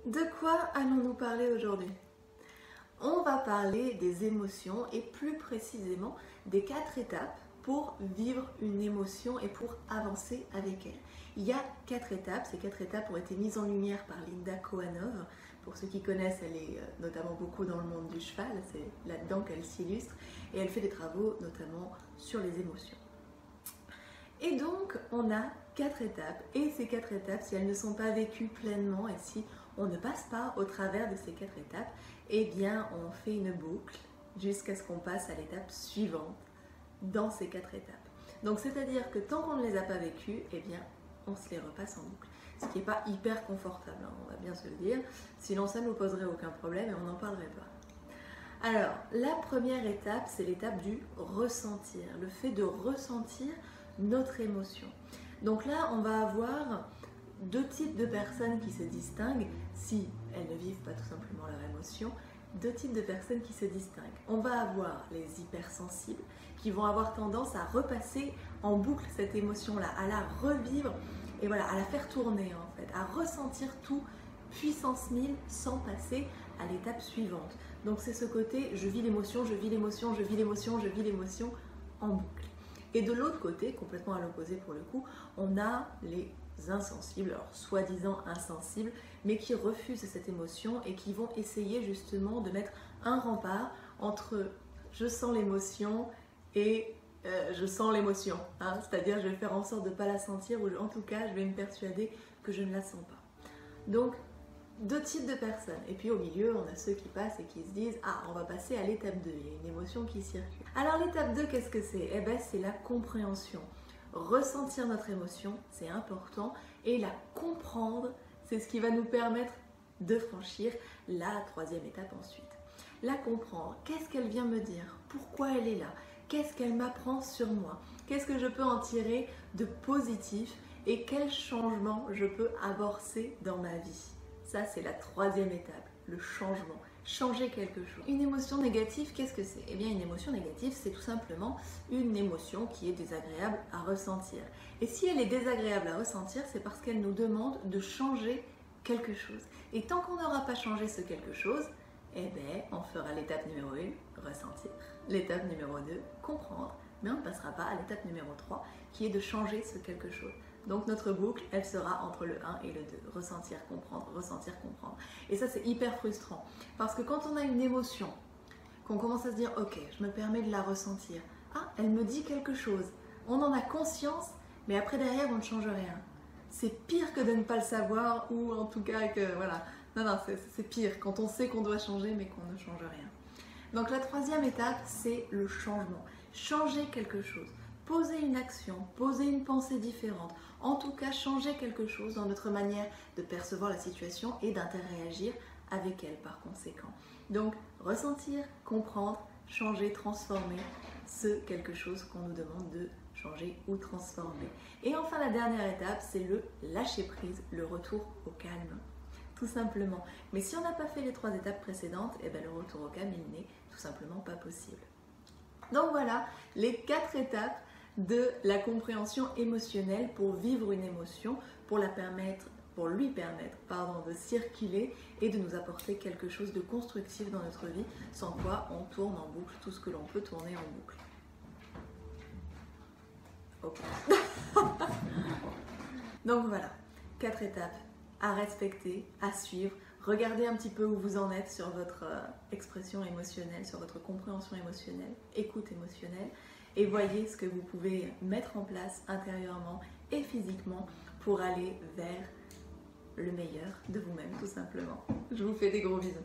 De quoi allons-nous parler aujourd'hui? On va parler des émotions et plus précisément des 4 étapes pour vivre une émotion et pour avancer avec elle. Il y a 4 étapes, ces 4 étapes ont été mises en lumière par Linda Kohanov. Pour ceux qui connaissent, elle est notamment beaucoup dans le monde du cheval, c'est là-dedans qu'elle s'illustre et elle fait des travaux notamment sur les émotions. Et donc on a 4 étapes et ces 4 étapes, si elles ne sont pas vécues pleinement et si on ne passe pas au travers de ces 4 étapes, eh bien on fait une boucle jusqu'à ce qu'on passe à l'étape suivante dans ces 4 étapes. Donc c'est-à-dire que tant qu'on ne les a pas vécues, eh bien on se les repasse en boucle. Ce qui n'est pas hyper confortable, hein, on va bien se le dire, sinon ça ne nous poserait aucun problème et on n'en parlerait pas. Alors, la première étape, c'est l'étape du ressentir, le fait de ressentir notre émotion. Donc là, on va avoir 2 types de personnes qui se distinguent, si elles ne vivent pas tout simplement leur émotion, 2 types de personnes qui se distinguent. On va avoir les hypersensibles qui vont avoir tendance à repasser en boucle cette émotion-là, à la revivre et voilà, à la faire tourner en fait, à ressentir tout puissance 1000 sans passer à l'étape suivante. Donc c'est ce côté, je vis l'émotion, je vis l'émotion, je vis l'émotion, je vis l'émotion en boucle. Et de l'autre côté, complètement à l'opposé pour le coup, on a les insensibles, alors soi-disant insensibles, mais qui refusent cette émotion et qui vont essayer justement de mettre un rempart entre je sens l'émotion et je sens l'émotion. Hein, c'est-à-dire je vais faire en sorte de ne pas la sentir ou en tout cas je vais me persuader que je ne la sens pas. Donc 2 types de personnes. Et puis au milieu, on a ceux qui passent et qui se disent « Ah, on va passer à l'étape 2, il y a une émotion qui circule. » Alors l'étape 2, qu'est-ce que c'est? Eh bien, c'est la compréhension. Ressentir notre émotion, c'est important. Et la comprendre, c'est ce qui va nous permettre de franchir la 3e étape ensuite. La comprendre, qu'est-ce qu'elle vient me dire? Pourquoi elle est là? Qu'est-ce qu'elle m'apprend sur moi? Qu'est-ce que je peux en tirer de positif? Et quel changement je peux amorcer dans ma vie? Ça, c'est la 3e étape, le changement. Changer quelque chose. Une émotion négative, qu'est-ce que c'est? Eh bien, une émotion négative, c'est tout simplement une émotion qui est désagréable à ressentir. Et si elle est désagréable à ressentir, c'est parce qu'elle nous demande de changer quelque chose. Et tant qu'on n'aura pas changé ce quelque chose, eh bien, on fera l'étape numéro 1, ressentir. L'étape numéro 2, comprendre. Mais on ne passera pas à l'étape numéro 3, qui est de changer ce quelque chose. Donc notre boucle, elle sera entre le 1 et le 2. Ressentir, comprendre, ressentir, comprendre. Et ça, c'est hyper frustrant. Parce que quand on a une émotion, qu'on commence à se dire « Ok, je me permets de la ressentir. Ah, elle me dit quelque chose. » On en a conscience, mais après derrière, on ne change rien. C'est pire que de ne pas le savoir ou en tout cas que, voilà. Non, c'est pire quand on sait qu'on doit changer mais qu'on ne change rien. Donc la 3e étape, c'est le changement. Changer quelque chose. Poser une action, poser une pensée différente, en tout cas changer quelque chose dans notre manière de percevoir la situation et d'interagir avec elle par conséquent. Donc ressentir, comprendre, changer, transformer ce quelque chose qu'on nous demande de changer ou transformer. Et enfin la dernière étape, c'est le lâcher prise, le retour au calme. Tout simplement. Mais si on n'a pas fait les 3 étapes précédentes, eh bien le retour au calme, il n'est tout simplement pas possible. Donc voilà les 4 étapes de la compréhension émotionnelle pour vivre une émotion, pour lui permettre de circuler et de nous apporter quelque chose de constructif dans notre vie, sans quoi on tourne en boucle tout ce que l'on peut tourner en boucle. Ok. Donc voilà, 4 étapes à respecter, à suivre. Regardez un petit peu où vous en êtes sur votre expression émotionnelle, sur votre compréhension émotionnelle, écoute émotionnelle, et voyez ce que vous pouvez mettre en place intérieurement et physiquement pour aller vers le meilleur de vous-même, tout simplement. Je vous fais des gros bisous.